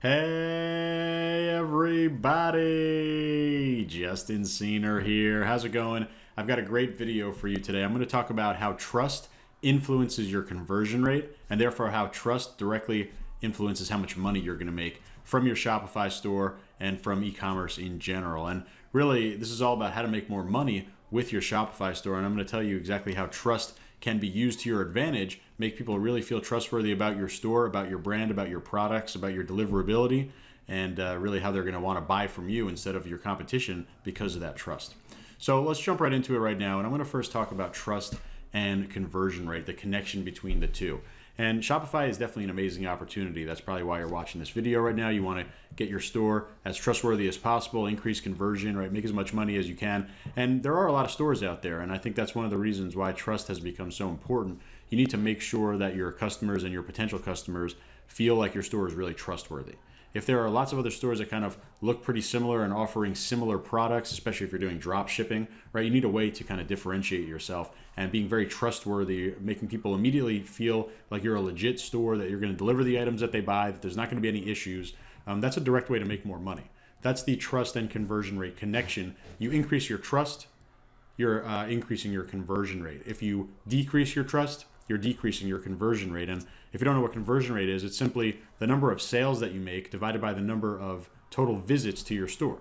Hey everybody, Justin Cena here. How's it going? I've got a great video for you today. I'm going to talk about how trust influences your conversion rate and therefore how trust directly influences how much money you're going to make from your Shopify store and from e-commerce in general. And really, this is all about how to make more money with your Shopify store. And I'm going to tell you exactly how trust can be used to your advantage, make people really feel trustworthy about your store, about your brand, about your products, about your deliverability, and really how they're going to want to buy from you instead of your competition because of that trust. So let's jump right into it right now. And I'm going to first talk about trust and conversion rate, the connection between the two. And Shopify is definitely an amazing opportunity. That's probably why you're watching this video right now. You want to get your store as trustworthy as possible, increase conversion, right? Make as much money as you can. And there are a lot of stores out there. And I think that's one of the reasons why trust has become so important. You need to make sure that your customers and your potential customers feel like your store is really trustworthy. If there are lots of other stores that kind of look pretty similar and offering similar products, especially if you're doing drop shipping, right? You need a way to kind of differentiate yourself and being very trustworthy, making people immediately feel like you're a legit store, that you're going to deliver the items that they buy, that there's not going to be any issues. That's a direct way to make more money. That's the trust and conversion rate connection. You increase your trust, you're increasing your conversion rate. If you decrease your trust, you're decreasing your conversion rate. And if you don't know what conversion rate is, it's simply the number of sales that you make divided by the number of total visits to your store,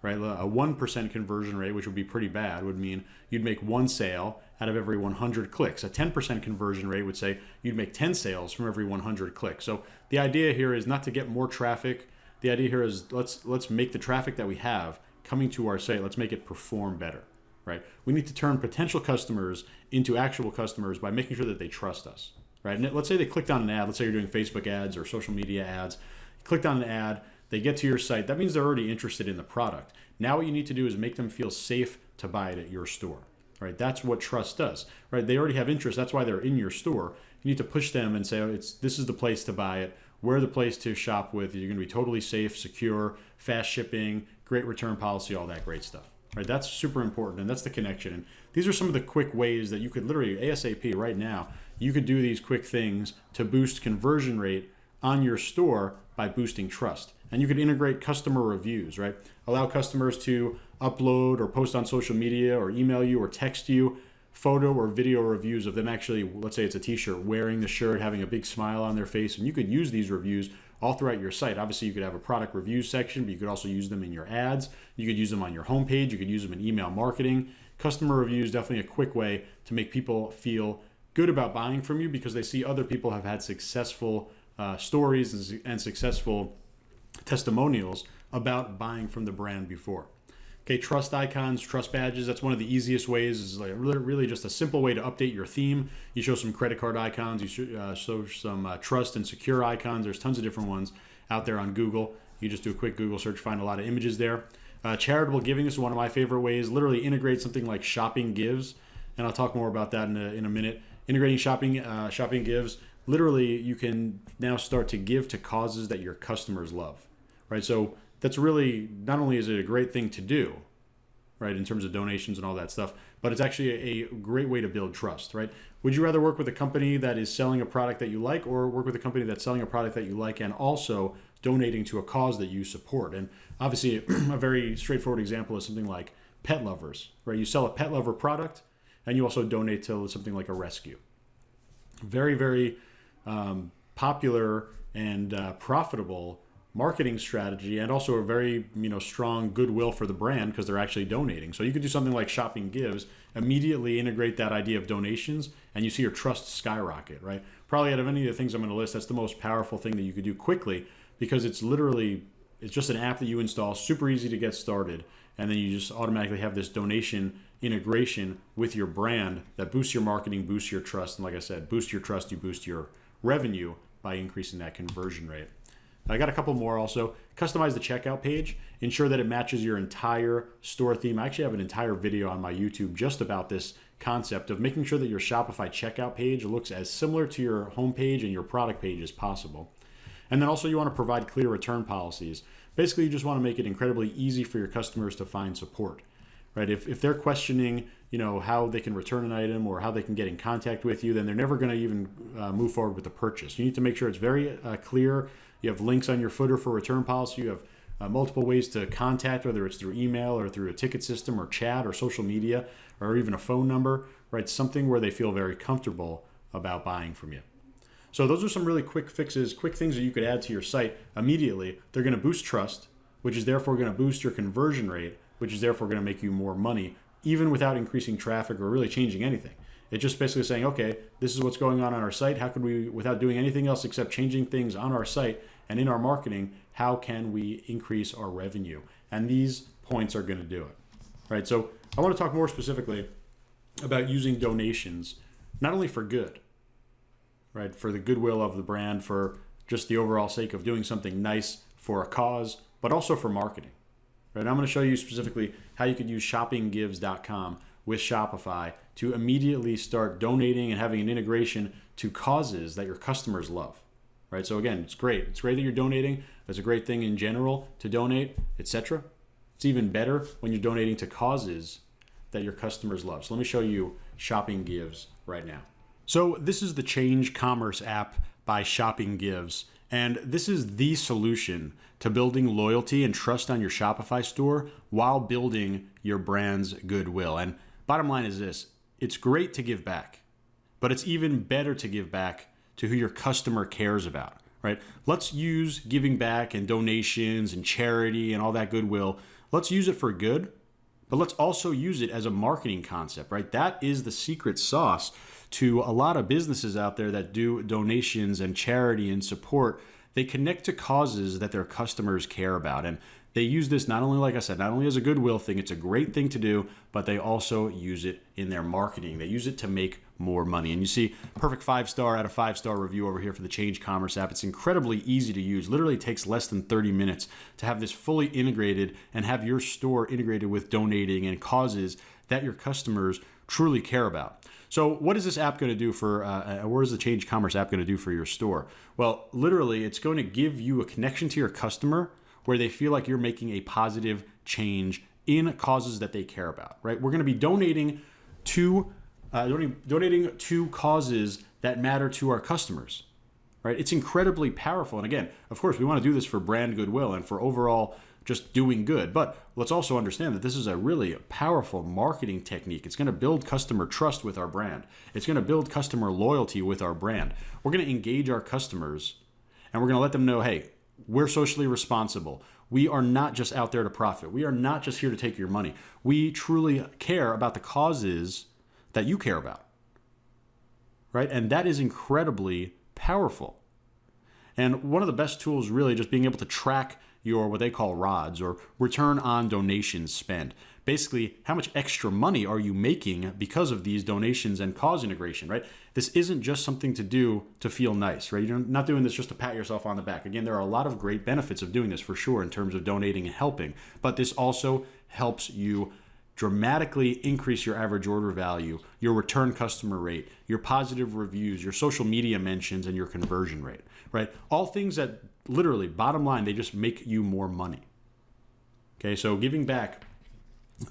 right? A 1% conversion rate, which would be pretty bad, would mean you'd make one sale out of every 100 clicks. A 10% conversion rate would say you'd make 10 sales from every 100 clicks. So the idea here is not to get more traffic. The idea here is let's make the traffic that we have coming to our site, let's make it perform better. Right? We need to turn potential customers into actual customers by making sure that they trust us. Right? And let's say they clicked on an ad. Let's say you're doing Facebook ads or social media ads. Clicked on an ad. They get to your site. That means they're already interested in the product. Now what you need to do is make them feel safe to buy it at your store. Right? That's what trust does. Right? They already have interest. That's why they're in your store. You need to push them and say, oh, this is the place to buy it. We're the place to shop with. You're going to be totally safe, secure, fast shipping, great return policy, all that great stuff. Right, that's super important, and that's the connection. And these are some of the quick ways that you could literally ASAP right now, you could do these quick things to boost conversion rate on your store by boosting trust. And you could integrate customer reviews, right? Allow customers to upload or post on social media or email you or text you photo or video reviews of them actually, let's say it's a t-shirt, wearing the shirt, having a big smile on their face, and you could use these reviews all throughout your site. Obviously, you could have a product review section, but you could also use them in your ads. You could use them on your homepage. You could use them in email marketing. Customer reviews, definitely a quick way to make people feel good about buying from you because they see other people have had successful stories and successful testimonials about buying from the brand before. Okay, trust icons, trust badges, that's one of the easiest ways. It's like really just a simple way to update your theme. You show some credit card icons, you show some trust and secure icons. There's tons of different ones out there on Google. You just do a quick Google search, find a lot of images there. Charitable giving is one of my favorite ways. Literally integrate something like Shopping Gives, and I'll talk more about that in a minute. Integrating Shopping Gives, literally you can now start to give to causes that your customers love, right? So that's really, not only is it a great thing to do, right, in terms of donations and all that stuff, but it's actually a great way to build trust, right? Would you rather work with a company that is selling a product that you like or work with a company that's selling a product that you like and also donating to a cause that you support? And obviously a very straightforward example is something like pet lovers, right? You sell a pet lover product and you also donate to something like a rescue. Very, very popular and profitable marketing strategy, and also a very strong goodwill for the brand because they're actually donating. So you could do something like Shopping Gives, immediately integrate that idea of donations, and you see your trust skyrocket, right? Probably out of any of the things I'm going to list, that's the most powerful thing that you could do quickly because it's just an app that you install, super easy to get started, and then you just automatically have this donation integration with your brand that boosts your marketing, boosts your trust, and like I said, boost your trust, you boost your revenue by increasing that conversion rate. I got a couple more also. Customize the checkout page. Ensure that it matches your entire store theme. I actually have an entire video on my YouTube just about this concept of making sure that your Shopify checkout page looks as similar to your homepage and your product page as possible. And then also you want to provide clear return policies. Basically, you just want to make it incredibly easy for your customers to find support. Right? If they're questioning, how they can return an item or how they can get in contact with you, then they're never going to even move forward with the purchase. You need to make sure it's very clear You have links on your footer for return policy. You have multiple ways to contact, whether it's through email or through a ticket system or chat or social media or even a phone number, right? Something where they feel very comfortable about buying from you. So those are some really quick fixes, quick things that you could add to your site immediately. They're going to boost trust, which is therefore going to boost your conversion rate, which is therefore going to make you more money, even without increasing traffic or really changing anything. It's just basically saying, okay, this is what's going on our site. How can we, without doing anything else except changing things on our site and in our marketing, how can we increase our revenue? And these points are going to do it, right? So I want to talk more specifically about using donations, not only for good, right? For the goodwill of the brand, for just the overall sake of doing something nice for a cause, but also for marketing, right? I'm going to show you specifically how you could use shoppinggives.com with Shopify to immediately start donating and having an integration to causes that your customers love, right? So again, it's great. It's great that you're donating. It's a great thing in general to donate, etc. It's even better when you're donating to causes that your customers love. So let me show you Shopping Gives right now. So this is the Change Commerce app by Shopping Gives, and this is the solution to building loyalty and trust on your Shopify store while building your brand's goodwill. And bottom line is this: it's great to give back, but it's even better to give back to who your customer cares about, right? Let's use giving back and donations and charity and all that goodwill. Let's use it for good, but let's also use it as a marketing concept, right? That is the secret sauce to a lot of businesses out there that do donations and charity and support. They connect to causes that their customers care about. And they use this not only, like I said, not only as a goodwill thing, it's a great thing to do, but they also use it in their marketing. They use it to make more money. And you see perfect 5-star out of 5-star review over here for the Change Commerce app. It's incredibly easy to use. Literally takes less than 30 minutes to have this fully integrated and have your store integrated with donating and causes that your customers truly care about. So what is this app going to do for, what is the Change Commerce app going to do for your store? Well, literally, it's going to give you a connection to your customer where they feel like you're making a positive change in causes that they care about, right? We're going to be donating to causes that matter to our customers, right? It's incredibly powerful. And again, of course, we want to do this for brand goodwill and for overall just doing good. But let's also understand that this is a really powerful marketing technique. It's going to build customer trust with our brand. It's going to build customer loyalty with our brand. We're going to engage our customers and we're going to let them know, hey, we're socially responsible. We are not just out there to profit. We are not just here to take your money. We truly care about the causes that you care about, right? And that is incredibly powerful. And one of the best tools really just being able to track your what they call RODs, or return on donations spend. Basically, how much extra money are you making because of these donations and cause integration, right? This isn't just something to do to feel nice, right? You're not doing this just to pat yourself on the back. Again, there are a lot of great benefits of doing this for sure in terms of donating and helping, but this also helps you dramatically increase your average order value, your return customer rate, your positive reviews, your social media mentions, and your conversion rate, right? All things that literally, bottom line, they just make you more money. Okay, so giving back,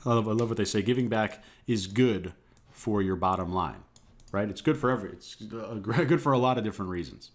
I love what they say, giving back is good for your bottom line, right? It's good for it's good for a lot of different reasons,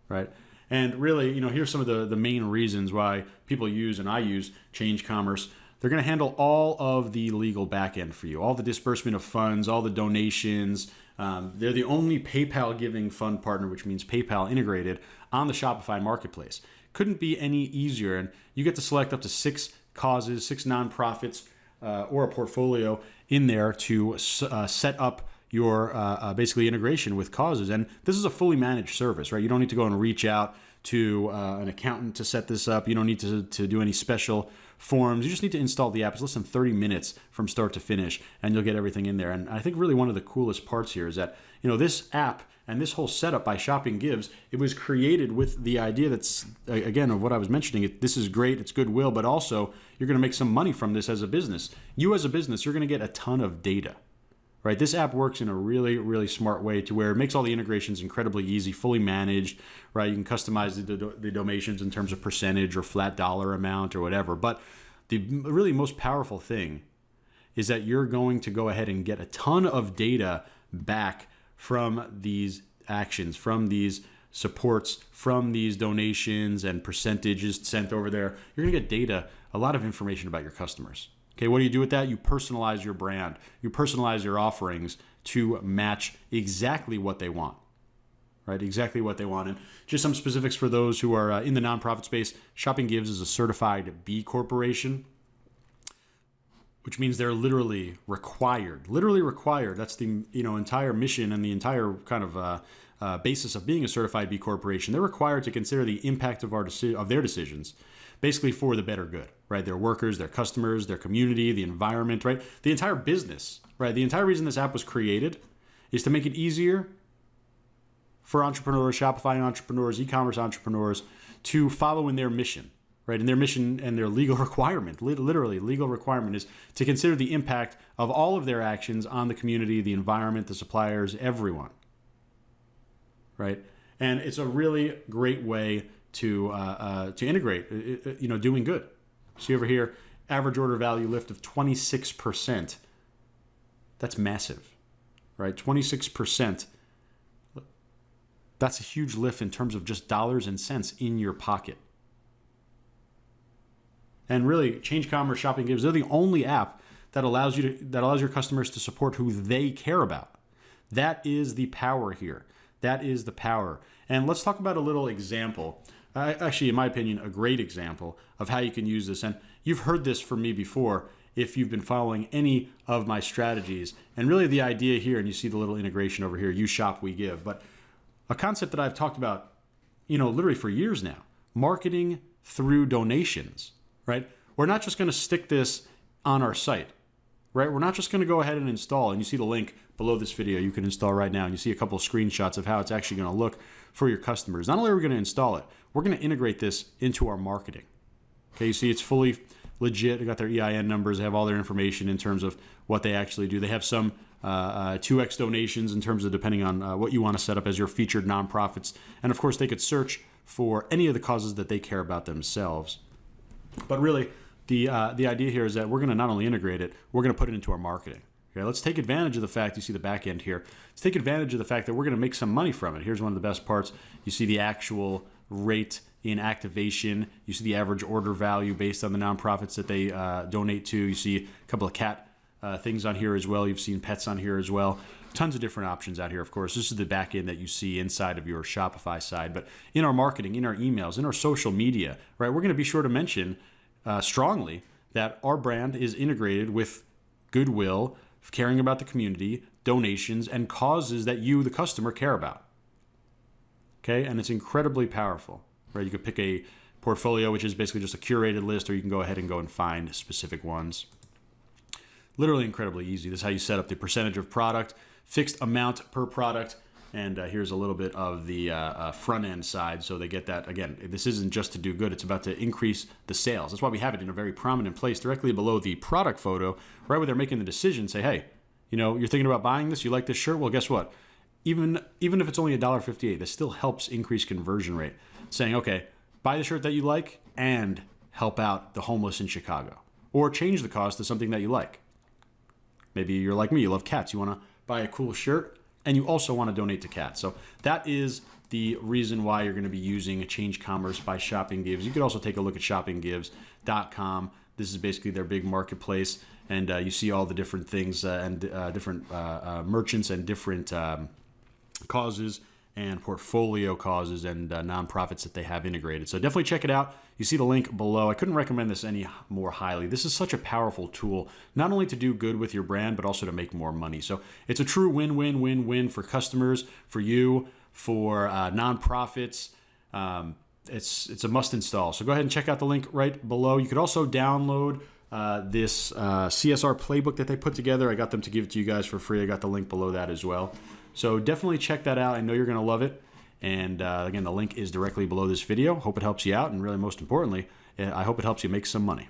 right? And really, here's some of the main reasons why people use, and I use, Change Commerce. They're going to handle all of the legal back end for you, all the disbursement of funds, all the donations. They're the only PayPal giving fund partner, which means PayPal integrated on the Shopify marketplace. Couldn't be any easier. And you get to select up to 6 causes, 6 nonprofits, or a portfolio in there to set up your basically integration with causes. And this is a fully managed service, right? You don't need to go and reach out to an accountant to set this up. You don't need to do any special forms. You just need to install the app. It's less than 30 minutes from start to finish, and you'll get everything in there. And I think really one of the coolest parts here is that, this app and this whole setup by Shopping Gives, it was created with the idea that's, again, of what I was mentioning. This is great. It's goodwill, but also you're going to make some money from this as a business. You as a business, you're going to get a ton of data. Right, this app works in a really, really smart way to where it makes all the integrations incredibly easy, fully managed, right? You can customize the donations in terms of percentage or flat dollar amount or whatever. But the really most powerful thing is that you're going to go ahead and get a ton of data back from these actions, from these supports from these donations and percentages sent over there, you're going to get data, a lot of information about your customers. Okay, what do you do with that? You personalize your brand. You personalize your offerings to match exactly what they want, right? Exactly what they want. And just some specifics for those who are in the nonprofit space. Shopping Gives is a certified B Corporation, which means they're literally required. That's the entire mission and the entire kind of basis of being a certified B Corporation. They're required to consider the impact of their decisions, basically for the better good, right? Their workers, their customers, their community, the environment, right? The entire business, right? The entire reason this app was created is to make it easier for entrepreneurs, Shopify entrepreneurs, e-commerce entrepreneurs to follow in their mission, right? And their mission and their legal requirement, literally legal requirement, is to consider the impact of all of their actions on the community, the environment, the suppliers, everyone, right? And it's a really great way to integrate, doing good. See over here, average order value lift of 26%. That's massive, right? 26%. That's a huge lift in terms of just dollars and cents in your pocket. And really, Change Commerce, Shopping Gives, they're the only app that allows your customers to support who they care about. That is the power here. That is the power. And let's talk about a little example. Actually, in my opinion, a great example of how you can use this. And you've heard this from me before if you've been following any of my strategies. And really the idea here, and you see the little integration over here, You Shop, We Give. But a concept that I've talked about, literally for years now, marketing through donations, right? We're not just going to stick this on our site, right? We're not just going to go ahead and install, and you see the link below this video, you can install right now, and you see a couple of screenshots of how it's actually going to look for your customers. Not only are we going to install it, we're going to integrate this into our marketing. Okay, you see it's fully legit. They got their EIN numbers, they have all their information in terms of what they actually do. They have some 2x donations in terms of depending on what you want to set up as your featured nonprofits. And of course, they could search for any of the causes that they care about themselves. But really, the idea here is that we're going to not only integrate it, we're going to put it into our marketing. Okay, let's take advantage of the fact, you see the back end here, let's take advantage of the fact that we're going to make some money from it. Here's one of the best parts. You see the actual rate in activation. You see the average order value based on the nonprofits that they donate to. You see a couple of cat things on here as well. You've seen pets on here as well. Tons of different options out here, of course. This is the back end that you see inside of your Shopify side. But in our marketing, in our emails, in our social media, right, we're going to be sure to mention strongly that our brand is integrated with goodwill, caring about the community, donations, and causes that you, the customer, care about. Okay, and it's incredibly powerful, right? You could pick a portfolio, which is basically just a curated list, or you can go ahead and go and find specific ones. Literally incredibly easy. This is how you set up the percentage of product, fixed amount per product, and here's a little bit of the front end side, so they get that. Again, this isn't just to do good, it's about to increase the sales. That's why we have it in a very prominent place directly below the product photo, right where they're making the decision. Say, hey, you're thinking about buying this, you like this shirt? Well, guess what? Even if it's only $1.58, this still helps increase conversion rate. Saying, okay, buy the shirt that you like and help out the homeless in Chicago. Or change the cost to something that you like. Maybe you're like me, you love cats. You want to buy a cool shirt and you also want to donate to cats. So that is the reason why you're going to be using Change Commerce by Shopping Gives. You could also take a look at shoppinggives.com. This is basically their big marketplace. And you see all the different things and different merchants and different causes and portfolio causes and nonprofits that they have integrated. So definitely check it out. You see the link below. I couldn't recommend this any more highly. This is such a powerful tool, not only to do good with your brand, but also to make more money. So it's a true win-win-win-win for customers, for you, for nonprofits. It's a must install. So go ahead and check out the link right below. You could also download this CSR playbook that they put together. I got them to give it to you guys for free. I got the link below that as well. So definitely check that out. I know you're going to love it. And again, the link is directly below this video. Hope it helps you out. And really, most importantly, I hope it helps you make some money.